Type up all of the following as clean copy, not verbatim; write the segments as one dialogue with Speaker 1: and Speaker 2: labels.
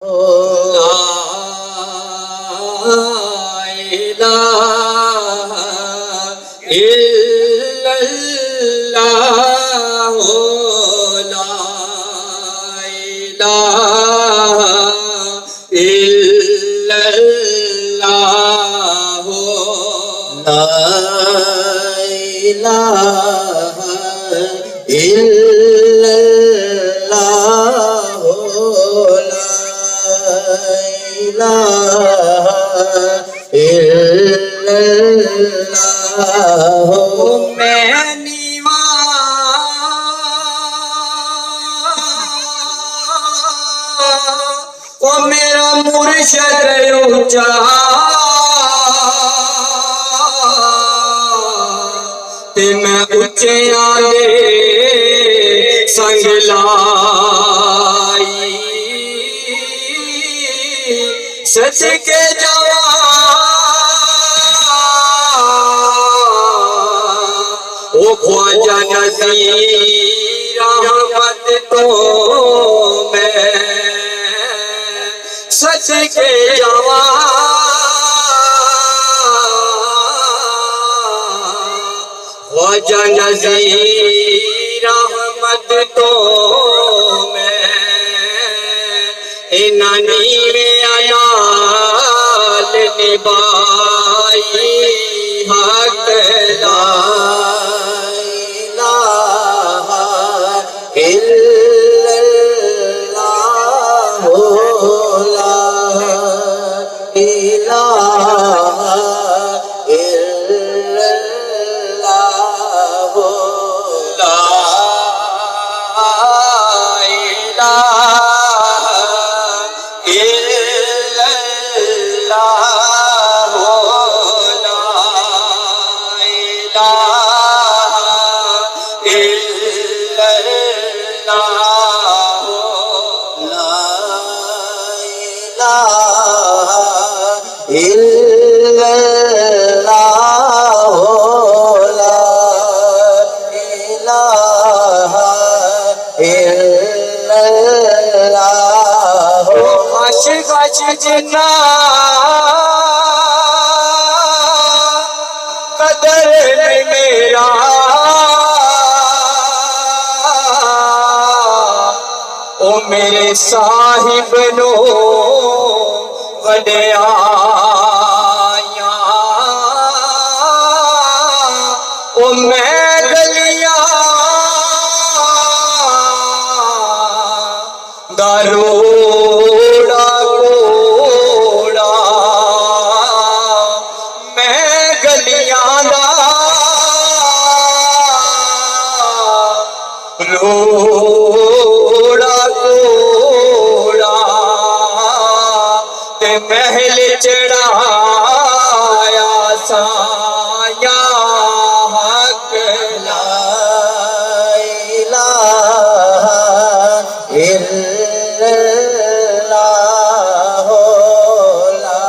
Speaker 1: ला इलाहा इल्लल्लाह ला इलाहा इल्लल्लाह ला इलाहा इल्लल्लाह इल्लल्लाह मैं नीवा ओ मेरा मुर्शद ऊंचा ते मैं उच्चिया दे संग लाई सच के जवा ओ ख्वाजा नज़ीर रहमत तो मैं सच के जवा ख्वाजा नज़ीर रहमत तो मैं इनानी में अनाल निभाई हक ला इलाहा इल्लल्लाह ला इलाहा इल्लल्लाह ला आशिक आशिक जिन्ना कदर नहीं मेरा ओ मेरे साहिब नो वड्याया ओ मैं गलियां दारू रोड़ा कोड़ा ते महल चढ़ाया साया हक ला इलाहा इल्लल्लाह ला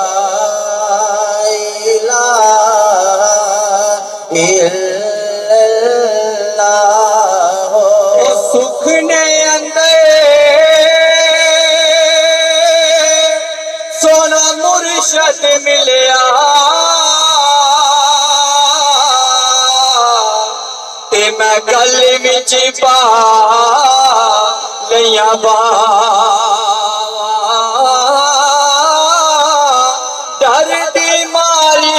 Speaker 1: इलाहा इल्लल्लाह सुख ने अंदर सोना मुर्शद मिलिया ते मैं गल विच पा लिया डर दी मारी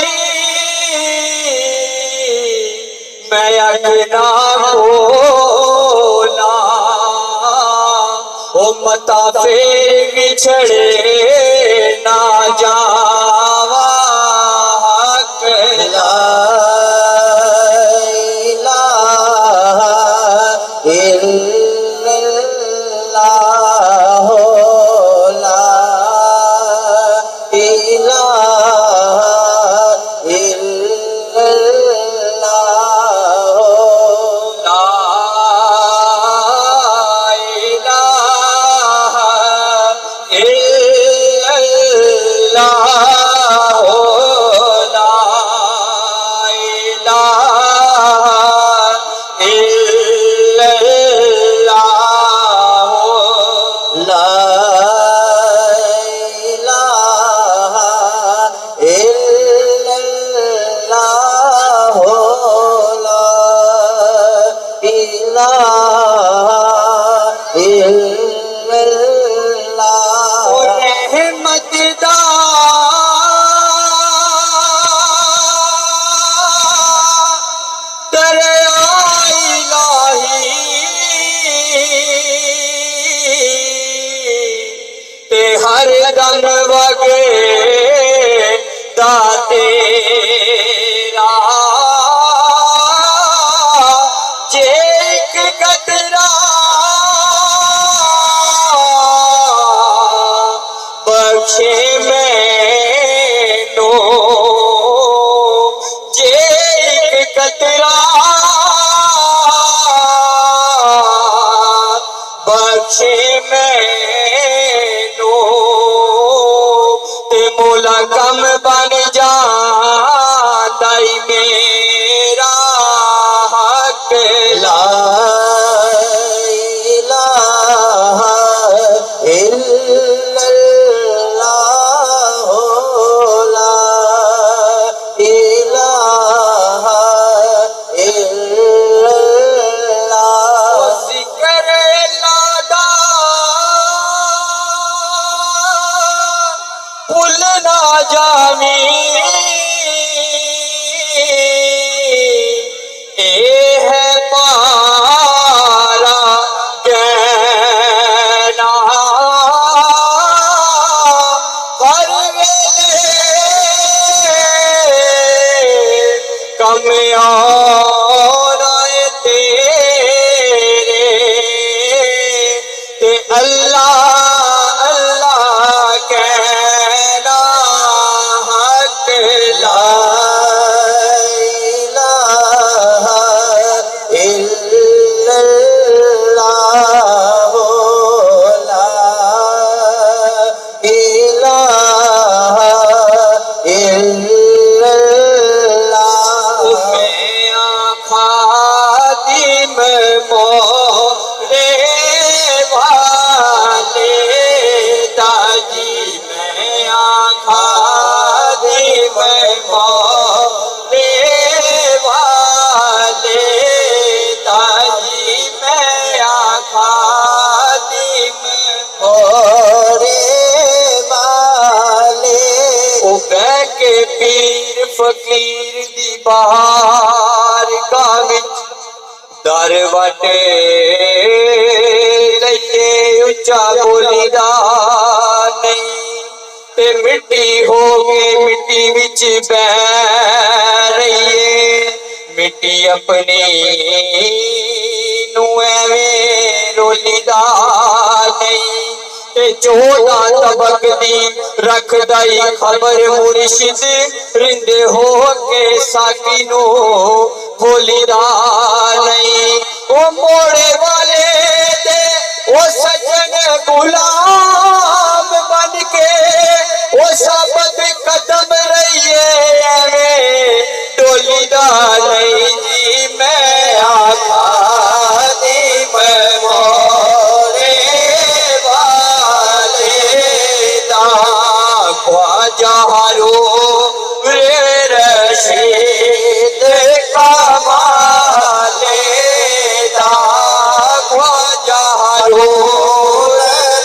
Speaker 1: मैं अगना बोला ओ मता फेर बिछड़े ना जावा हक ला इलाहा इल्लल्लाह ला इलाहा इल्लल्लाह ला हर दम वगे तेरा जे एक कतरा बख्शे मैनू जे एक कतरा बख्शे मैनू ते मोला कम बन जाता ही मेरा हक ला इलाहा इल्लल्लाह ला इलाहा इल्लल्लाह जिक्र लादा भूल ना जावी ए है पारा कहना हर वेले कम आना तेरे ते अल्लाह अल्लाह कहना हक ला इलाहा इल्लल्लाह ला इलाहा इल्लल्लाह मैं खादिम मोरे वाले ताजी मैं खादिम मोरे वाले ताजी मैं खादिम मोरे वाले ओ कह के पीर फकीर दी बारगाह विच दर वटे लइए उच्चा बोलीदा नहीं ते मिट्टी हो के मिट्टी विच बह रहीए मिट्टी अपनी नू एवें रोलीदा नहीं ते 14 तबक दी रखदाई खबर मुर्शिद रिंदे हो के साकी नू भोलीदा नहीं ओ मोड़े वाले दे ओ सजन गुलाम बन के ओ साबत कदम रहिए एवें डोलीदा नहीं जी मैं आखा दी मैं मोरे वाले दा ख्वाजा रे रशीद कमाले दा ख्वाजा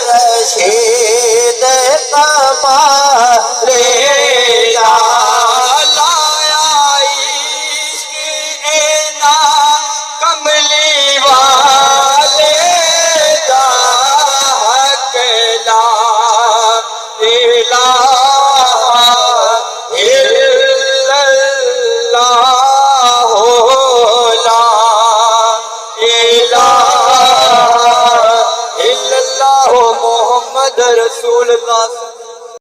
Speaker 1: रशीद कमाले दा लाया इश्क एना कमली वाले दा हक ला इलाहा इल्लल्लाह ला इलाहा इल्लल्लाह मुहम्मद रसूलुल्लाह।